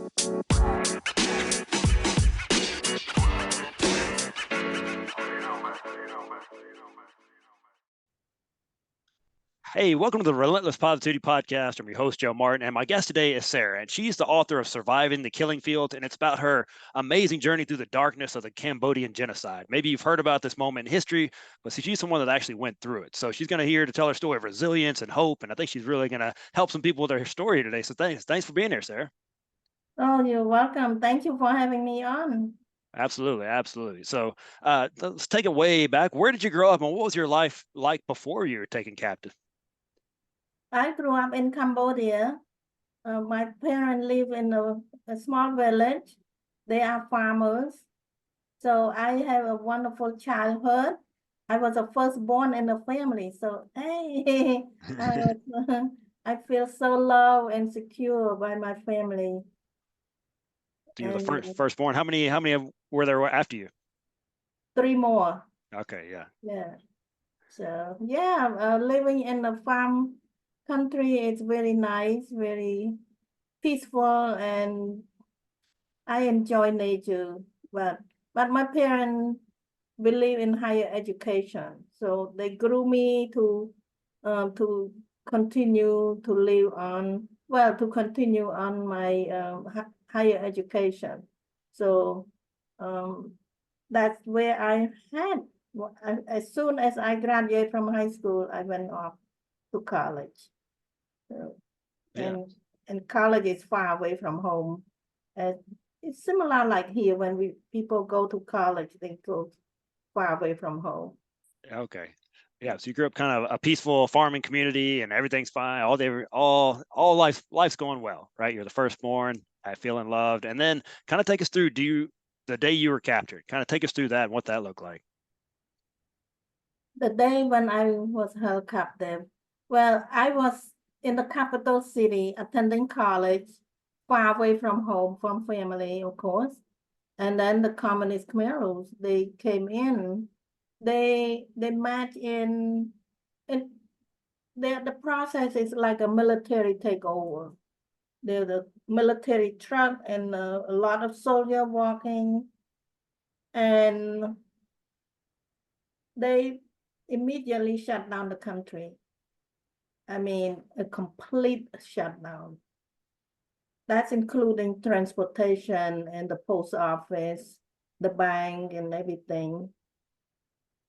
Hey, welcome to the Relentless Positivity Podcast. I'm your host, Joe Martin, and my guest today is Sara, and she's the author of Surviving the Killing Fields, and it's about her amazing journey through the darkness of the Cambodian genocide. Maybe you've heard about this moment in history, but see, she's someone that actually went through it. So she's going to here to tell her story of resilience and hope, and I think she's really going to help some people with her story today. So thanks for being here, Sara. Oh, you're welcome. Thank you for having me on. Absolutely, absolutely. So let's take it way back. Where did you grow up, and what was your life like before you were taken captive? I grew up in Cambodia. My parents live in a small village. They are farmers. So I have a wonderful childhood. I was the firstborn in the family. So, hey, I feel so loved and secure by my family. So you're the And firstborn. How many were there after you? three more. Okay, yeah. Yeah. So, yeah, living in the farm country is very nice, very peaceful, and I enjoy nature. But my parents believe in higher education, so they grew me to continue to live on, well, to continue on my higher education. So um, that's where I had. As soon as I graduated from high school, I went off to college. So, Yeah. and college is far away from home. And it's similar like here when people go to college, they go far away from home. Okay. Yeah. So you grew up kind of a peaceful farming community, and everything's fine. All life's going well, right? You're the firstborn, feeling loved, and then kind of take us through. The day you were captured? Kind of take us through that and what that looked like. The day when I was held captive, well, I was in the capital city attending college, far away from home, from family, of course. And then the communist Khmer Rouge, they came in. They met in the process is like a military takeover. There's a military truck and a lot of soldier walking, and they immediately shut down the country. I mean, a complete shutdown. That's including transportation and the post office, the bank, and everything.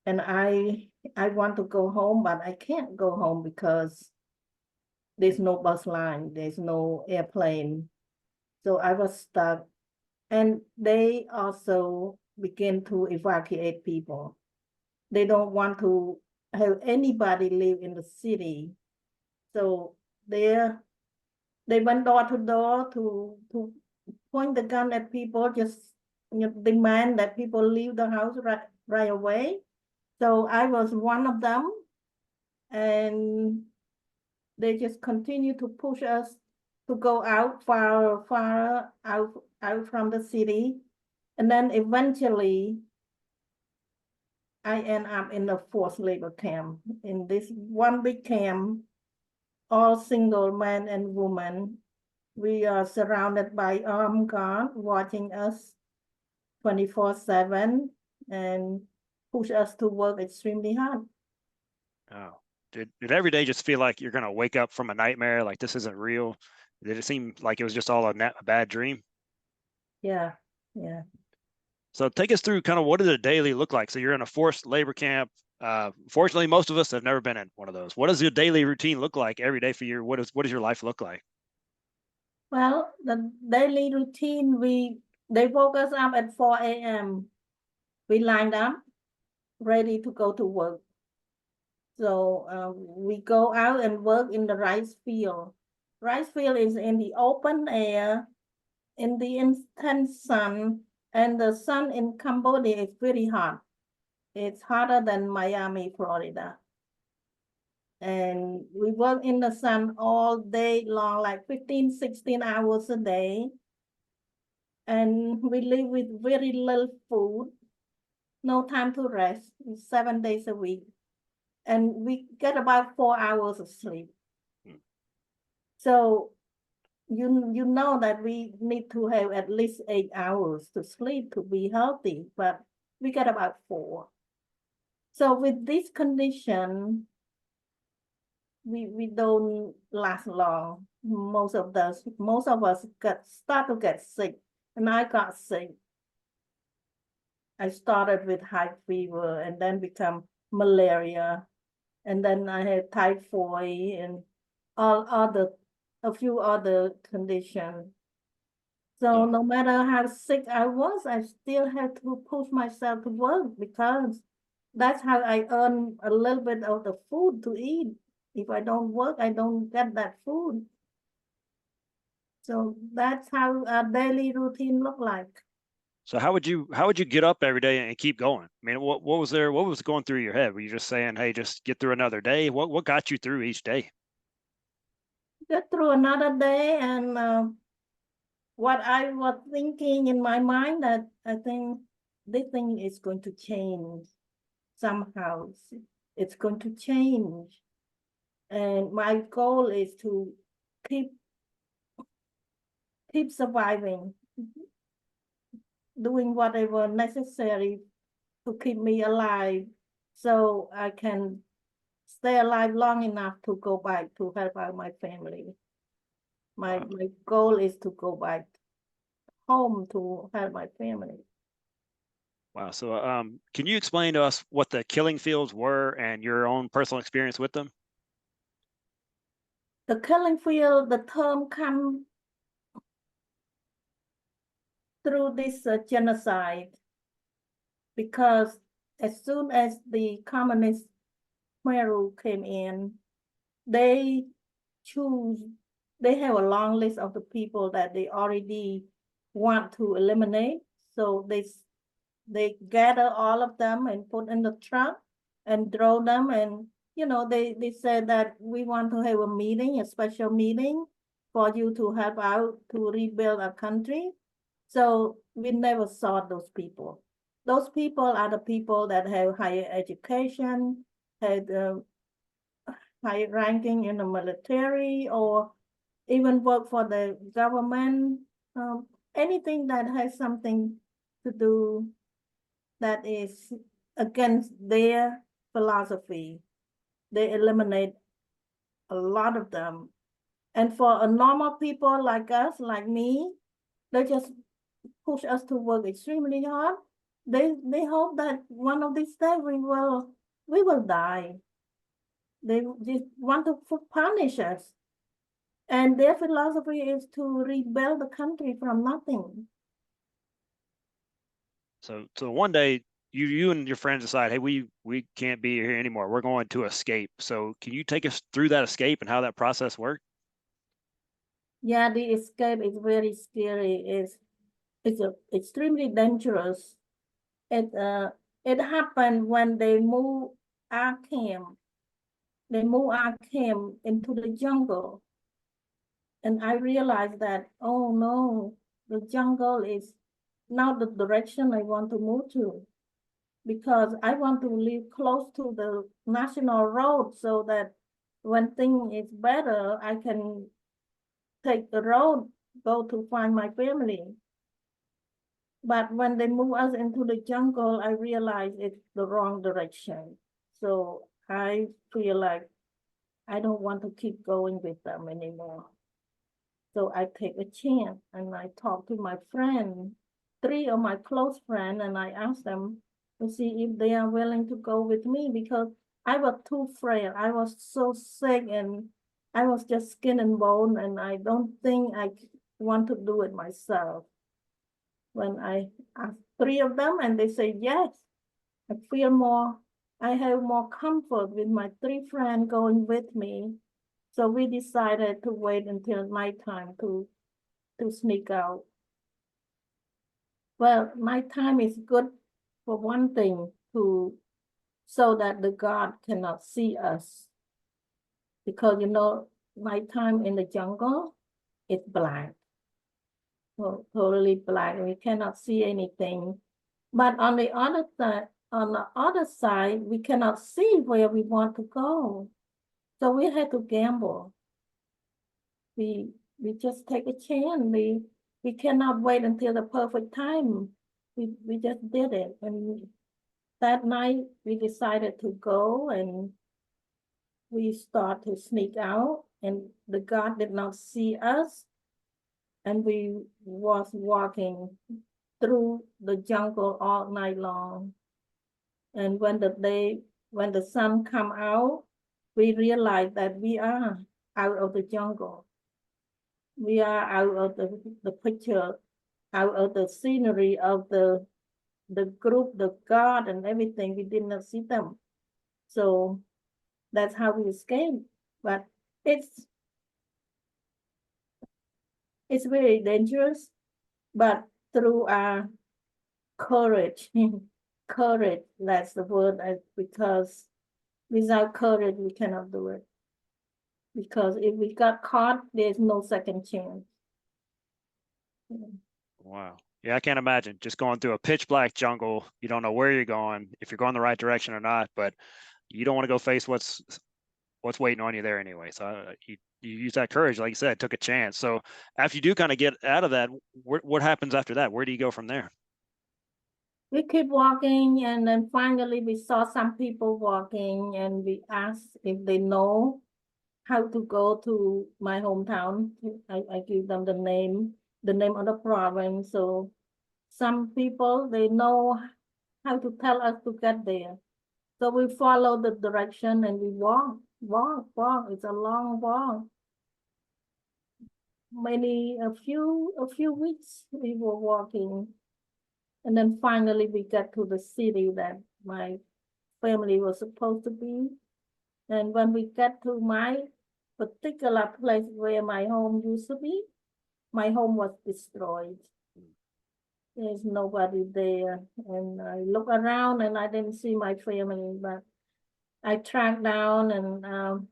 And I want to go home, but I can't go home because there's no bus line, there's no airplane. So I was stuck. And they also begin to evacuate people. They don't want to have anybody live in the city. So they they went door to door to point the gun at people, just demand that people leave the house right away. So I was one of them, and they just continue to push us to go out far out from the city. And then eventually I end up in the forced labor camp, in this one big camp, all single men and women. We are surrounded by armed guard watching us 24/7 and push us to work extremely hard. Oh, did every day just feel like you're gonna wake up from a nightmare? Like this isn't real? Did it seem like it was just all a bad dream? Yeah, yeah. So take us through kind of what did a daily look like? So you're in a forced labor camp. Fortunately, most of us have never been in one of those. What does your daily routine look like every day for you? What does your life look like? Well, the daily routine, they woke us up at 4 a.m. We lined up, ready to go to work. So we go out and work in the rice field. Rice field is in the open air, in the intense sun, and the sun in Cambodia is very hot. It's hotter than Miami, Florida. And we work in the sun all day long, like 15, 16 hours a day. And we live with very little food, no time to rest, 7 days a week. And we get about 4 hours of sleep. Hmm. So you know that we need to have at least 8 hours to sleep to be healthy, but we get about 4. So with this condition, we don't last long. Most of us start to get sick, and I got sick. I started with high fever and then become malaria, and then I had typhoid and a few other conditions. So So, no matter how sick I was, I still had to push myself to work because that's how I earn a little bit of the food to eat. If I don't work, I don't get that food. So that's how a daily routine look like. so how would you get up every day and keep going? I mean, what was going through your head? Were you just saying, "Hey, just get through another day"? What got you through each day? Get through another day, and what I was thinking in my mind that I think this thing is going to change somehow. It's going to change. And my goal is to keep keep surviving, doing whatever necessary to keep me alive so I can stay alive long enough to go back to help out my family. Wow. My goal is to go back home to help my family. Wow. So, can you explain to us what the killing fields were and your own personal experience with them? The killing field, the term come through this genocide because as soon as the communist Khmer Rouge came in, they choose, they have a long list of the people that they already want to eliminate. So they gather all of them and put in the truck and throw them. And, they said that we want to have a meeting, a special meeting for you to help out to rebuild our country. So we never saw those people. Those people are the people that have higher education, had high ranking in the military, or even work for the government. Anything that has something to do that is against their philosophy, they eliminate a lot of them. And for a normal people like us, like me, they just push us to work extremely hard. They hope that one of these days we will die. They just want to punish us. And their philosophy is to rebuild the country from nothing. So one day you and your friends decide, "Hey, we can't be here anymore. We're going to escape." So, can you take us through that escape and how that process worked? Yeah, the escape is very scary. It's extremely dangerous. It happened when they moved our camp. They moved our camp into the jungle. And I realized that, oh no, the jungle is not the direction I want to move to, because I want to live close to the national road so that when things is better, I can take the road, go to find my family. But when they move us into the jungle, I realized it's the wrong direction. So I feel like I don't want to keep going with them anymore. So I take a chance and I talk to my friend, 3 of my close friends, and I ask them to see if they are willing to go with me because I was too frail. I was so sick and I was just skin and bone, and I don't think I want to do it myself. When I asked 3 of them and they say yes, I have more comfort with my 3 friends going with me. So we decided to wait until nighttime to sneak out. Well, nighttime is good for one thing, to so that the God cannot see us. Because nighttime in the jungle, it's black. Totally black. We cannot see anything. But on the other side, we cannot see where we want to go. So we had to gamble. We we just take a chance. We cannot wait until the perfect time. We just did it. And that night we decided to go, and we start to sneak out, and the guard did not see us, and we was walking through the jungle all night long. And when the sun come out, we realize that we are out of the jungle. We are out of the picture, out of the scenery of the group, the guard and everything. We did not see them. So that's how we escaped. But it's it's very dangerous, but through our courage, courage, that's the word, because without courage, we cannot do it. Because if we got caught, there's no second chance. Wow. Yeah, I can't imagine just going through a pitch black jungle. You don't know where you're going, if you're going the right direction or not, but you don't want to go face what's waiting on you there anyway. So you use that courage, like you said, took a chance. So after you do kind of get out of that, what happens after that? Where do you go from there? We keep walking, and then finally we saw some people walking, and we asked if they know how to go to my hometown. I give them the name of the province. So some people, they know how to tell us to get there. So we follow the direction and we walk. It's a long walk. A few weeks we were walking. And then finally we got to the city that my family was supposed to be. And when we got to my particular place where my home used to be, my home was destroyed. There's nobody there. And I look around and I didn't see my family, but I tracked down, and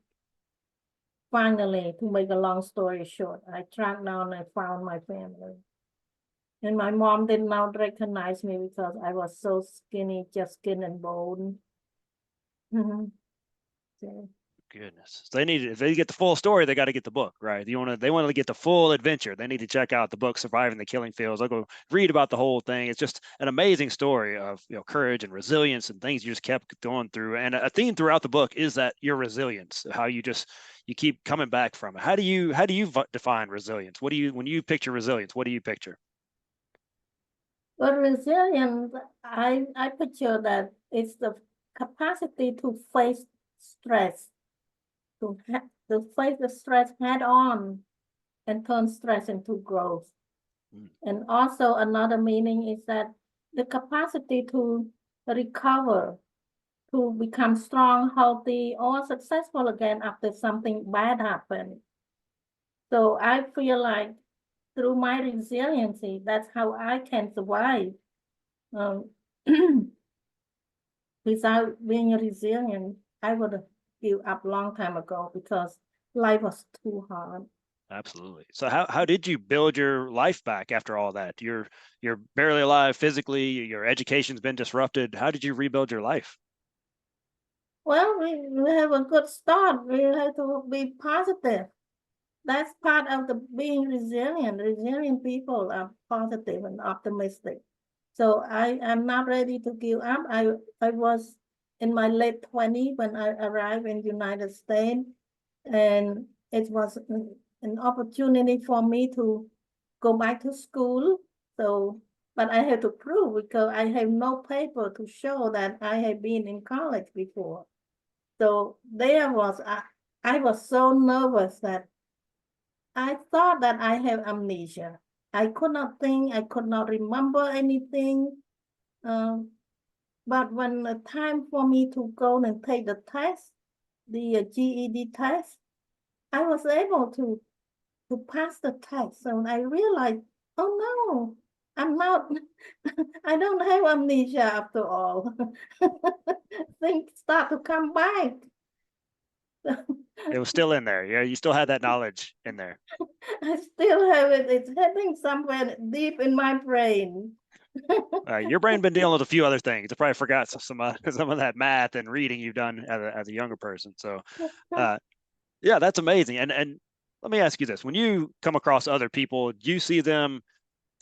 finally, to make a long story short, I tracked down and found my family. And my mom did not recognize me because I was so skinny, just skin and bone. So, Goodness. So if they get the full story, they got to get the book, right? They want to get the full adventure. They need to check out the book, Surviving the Killing Fields. I'll go read about the whole thing. It's just an amazing story of, courage and resilience and things you just kept going through. And a theme throughout the book is that your resilience, how you keep coming back from it. How do you define resilience? When you picture resilience, what do you picture? but resilience, I picture that it's the capacity to face stress, to face the stress head on and turn stress into growth. And also another meaning is that the capacity to recover, to become strong, healthy, or successful again after something bad happened. So I feel like through my resiliency, that's how I can survive. Without being resilient, I would have give up long time ago because life was too hard. Absolutely. So how did you build your life back after all that? You're barely alive physically, your education's been disrupted. How did you rebuild your life? Well, we have a good start. We have to be positive. That's part of the being resilient. Resilient people are positive and optimistic. So I am not ready to give up. I was in my late 20s when I arrived in the United States, and it was an opportunity for me to go back to school. So, but I had to prove because I have no paper to show that I had been in college before. So I was so nervous that I thought that I have amnesia. I could not think, I could not remember anything. But when the time for me to go and take the test, the GED test, I was able to pass the test. So I realized, oh no, I'm not, I don't have amnesia after all. Things start to come back. It was still in there. Yeah, you still had that knowledge in there. I still have it. It's hidden somewhere deep in my brain. Your brain been dealing with a few other things. I probably forgot some of that math and reading you've done as a younger person. So, yeah, that's amazing. And let me ask you this. When you come across other people, do you see them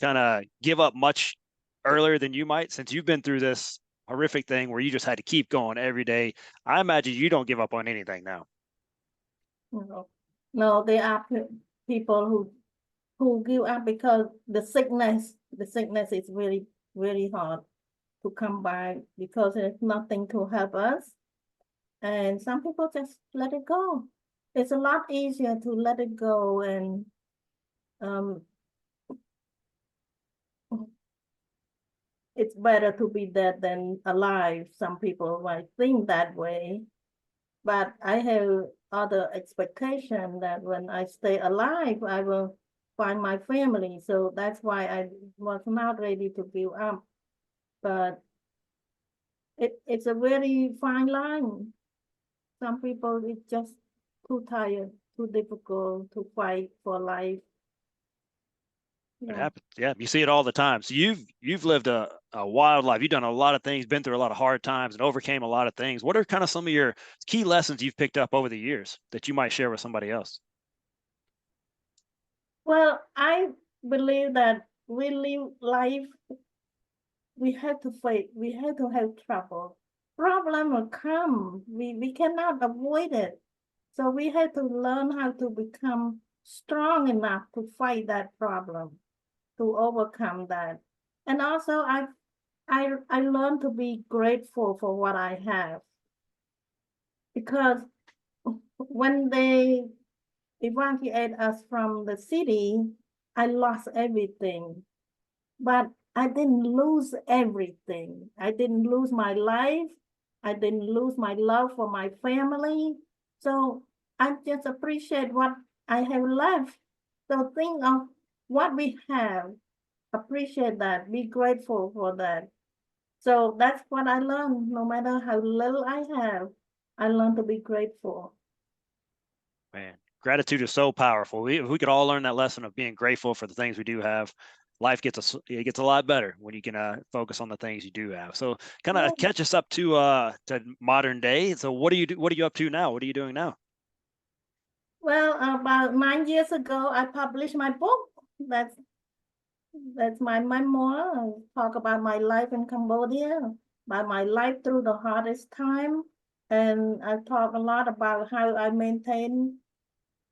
kind of give up much earlier than you might, since you've been through this horrific thing where you just had to keep going every day? I imagine you don't give up on anything now. No, no, there are people who give up because the sickness is really, really hard to come by because there's nothing to help us. And some people just let it go. It's a lot easier to let it go and um, it's better to be dead than alive. Some people might think that way, but I have other expectation that when I stay alive, I will find my family. So that's why I was not ready to give up. But it's a very fine line. Some people it's just too tired, too difficult to fight for life. It Yeah. happens. Yeah, you see it all the time. So you've lived a wild life. You've done a lot of things, been through a lot of hard times, and overcame a lot of things. What are kind of some of your key lessons you've picked up over the years that you might share with somebody else? Well, I believe that we live life, we have to fight, we have to have trouble. Problem will come. We cannot avoid it. So we have to learn how to become strong enough to fight that problem, to overcome that. And also I learned to be grateful for what I have because when they evacuate us from the city, I lost everything. But I didn't lose everything. I didn't lose my life. I didn't lose my love for my family. So I just appreciate what I have left. So think of what we have, appreciate that, be grateful for that. So that's what I learned. No matter how little I have, I learned to be grateful. Man, gratitude is so powerful. If we could all learn that lesson of being grateful for the things we do have, life it gets a lot better when you can focus on the things you do have. So kind of Yeah. catch us up to modern day. So what do you do? What are you up to now? What are you doing now? Well, about 9 years ago, I published my book. That's That's my memoir. I talk about my life in Cambodia, about my life through the hardest time. And I talk a lot about how I maintain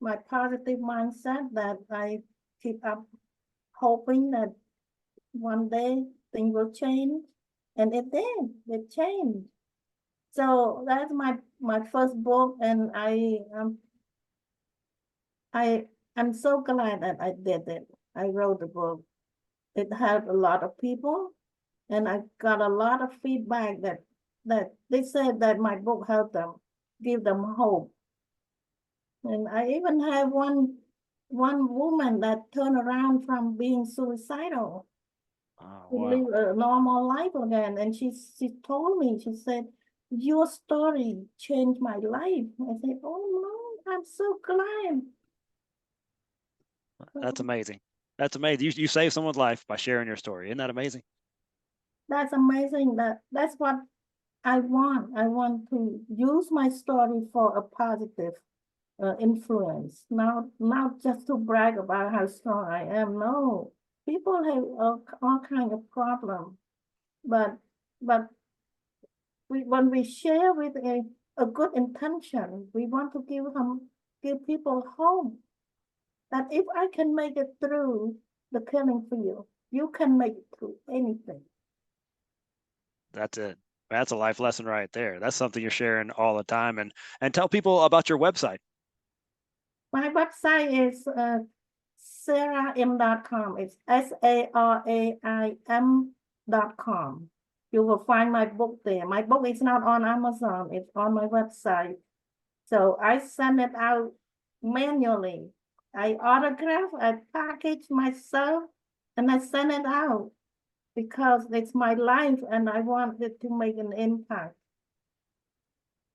my positive mindset that I keep up hoping that one day things will change. And it did, it changed. So that's my first book, and I I'm so glad that I did it. I wrote the book. It helped a lot of people. And I got a lot of feedback that they said that my book helped them, give them hope. And I even have one woman that turned around from being suicidal Oh, to wow. live a normal life again. And she told me, she said, your story changed my life. I said, oh no, I'm so glad. That's amazing. That's amazing. You saved someone's life by sharing your story. Isn't that amazing? That's amazing. That's what I want. I want to use my story for a positive influence. Not just to brag about how strong I am. No, people have all kind of problem, but but when we share with a good intention, we want to give people hope that if I can make it through the killing field, you can make it through anything. That's it. That's a life lesson right there. That's something you're sharing all the time. And tell people about your website. My website is saraim.com. It's SARAIM.com. You will find my book there. My book is not on Amazon, it's on my website. So I send it out manually. I autograph, I package myself, and I send it out because it's my life and I want it to make an impact.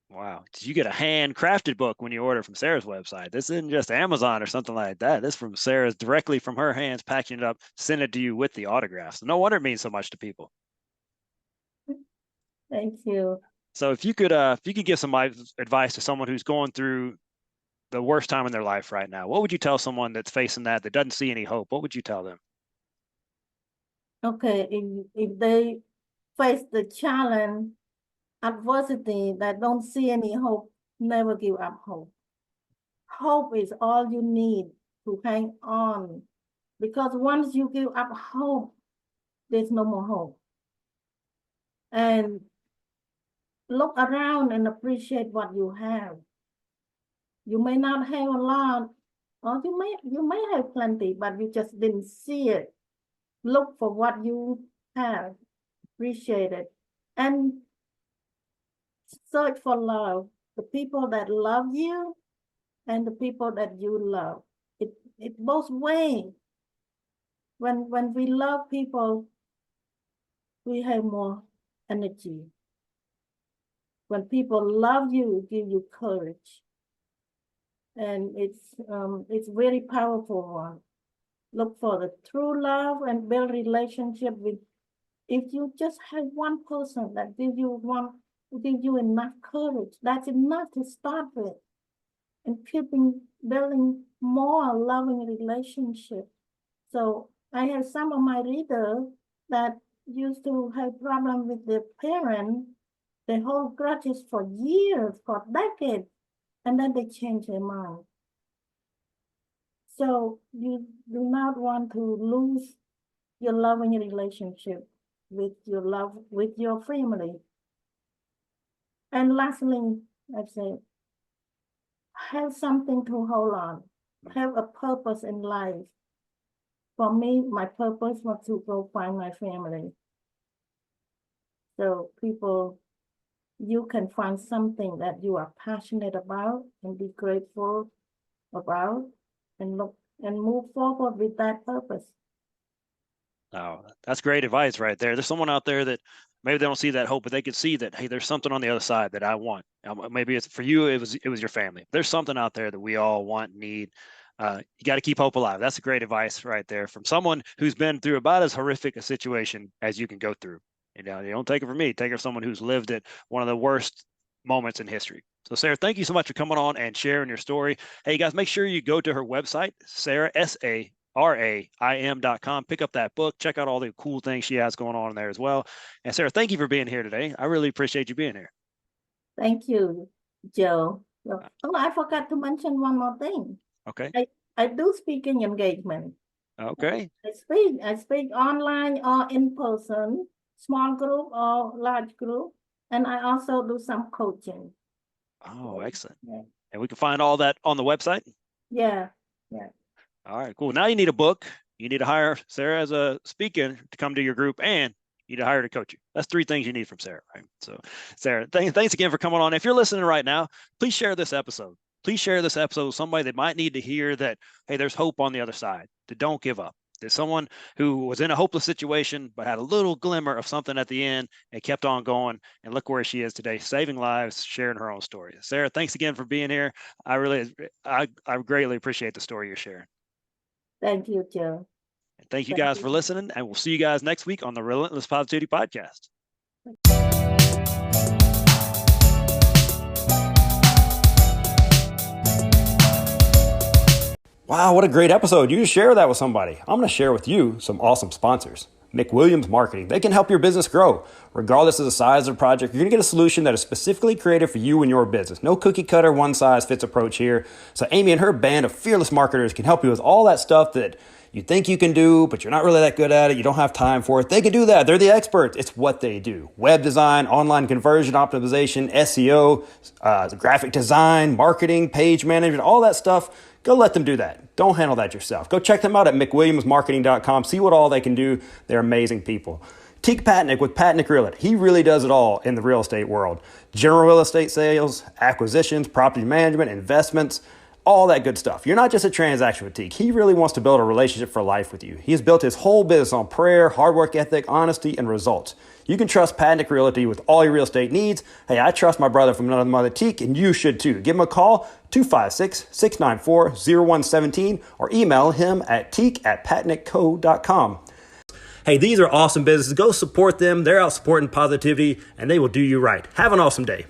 Wow. You get a handcrafted book when you order from Sarah's website. This isn't just Amazon or something like that. This from Sarah's directly from her hands, packaging it up, send it to you with the autographs. No wonder it means so much to people. Thank you. So if you could give some advice to someone who's going through the worst time in their life right now? What would you tell someone that's facing that doesn't see any hope? What would you tell them? Okay, if they face the challenge, adversity, that don't see any hope, never give up hope. Hope is all you need to hang on. Because once you give up hope, there's no more hope. And look around and appreciate what you have. You may not have a lot, or you may have plenty, but you just didn't see it. Look for what you have, appreciate it, and search for love. The people that love you and the people that you love. It both ways. When we love people, we have more energy. When people love you, it gives you courage. And it's very powerful one. Look for the true love and build relationship with. If you just have one person that gives you enough courage, that's enough to start with. And building more loving relationship. So I have some of my readers that used to have problems with their parents. They hold grudges for years, for decades, and then they change their mind. So you do not want to lose your loving relationship with your family. And lastly, I say, have something to hold on. Have a purpose in life. For me, my purpose was to go find my family. So people, you can find something that you are passionate about and be grateful about and move forward with that purpose. Oh, that's great advice right there. There's someone out there that maybe they don't see that hope, but they could see that, hey, there's something on the other side that I want. Maybe it's for you, it was your family. There's something out there that we all want, need. You got to keep hope alive. That's great advice right there from someone who's been through about as horrific a situation as you can go through. You don't take it from me. Take it from someone who's lived at one of the worst moments in history. So Sara, thank you so much for coming on and sharing your story. Hey guys, make sure you go to her website, Sara, SARAIM.com. Pick up that book. Check out all the cool things she has going on in there as well. And Sara, thank you for being here today. I really appreciate you being here. Thank you, Joe. Oh, I forgot to mention one more thing. Okay. I do speaking engagement. Okay. I speak online or in person, small group or large group, and I also do some coaching. Oh, excellent. Yeah. And we can find all that on the website? Yeah. All right, cool. Now you need a book. You need to hire Sara as a speaker to come to your group, and you need to hire to coach you. That's 3 things you need from Sara, right? So, Sara, thanks again for coming on. If you're listening right now, please share this episode. Please share this episode with somebody that might need to hear that, hey, there's hope on the other side, that don't give up. There's someone who was in a hopeless situation, but had a little glimmer of something at the end and kept on going. And look where she is today, saving lives, sharing her own story. Sara, thanks again for being here. I greatly appreciate the story you're sharing. Thank you, Joe. Thank you guys for listening, and we'll see you guys next week on the Relentless Positivity Podcast. Wow, what a great episode. You share that with somebody. I'm going to share with you some awesome sponsors. McWilliams Marketing. They can help your business grow. Regardless of the size of the project, you're going to get a solution that is specifically created for you and your business. No cookie cutter, one size fits approach here. So Amy and her band of fearless marketers can help you with all that stuff that you think you can do, but you're not really that good at it. You don't have time for it. They can do that. They're the experts. It's what they do. Web design, online conversion optimization, SEO, graphic design, marketing, page management, all that stuff. Go let them do that. Don't handle that yourself. Go check them out at McWilliamsMarketing.com. See what all they can do. They're amazing people. Teak Patnick with Patnick Realty. He really does it all in the real estate world. General real estate sales, acquisitions, property management, investments, all that good stuff. You're not just a transaction with Teak. He really wants to build a relationship for life with you. He has built his whole business on prayer, hard work ethic, honesty, and results. You can trust Patnick Realty with all your real estate needs. Hey, I trust my brother from another mother, Teak, and you should too. Give him a call, 256-694-0117, or email him at teak@patnickco.com. Hey, these are awesome businesses. Go support them. They're out supporting positivity, and they will do you right. Have an awesome day.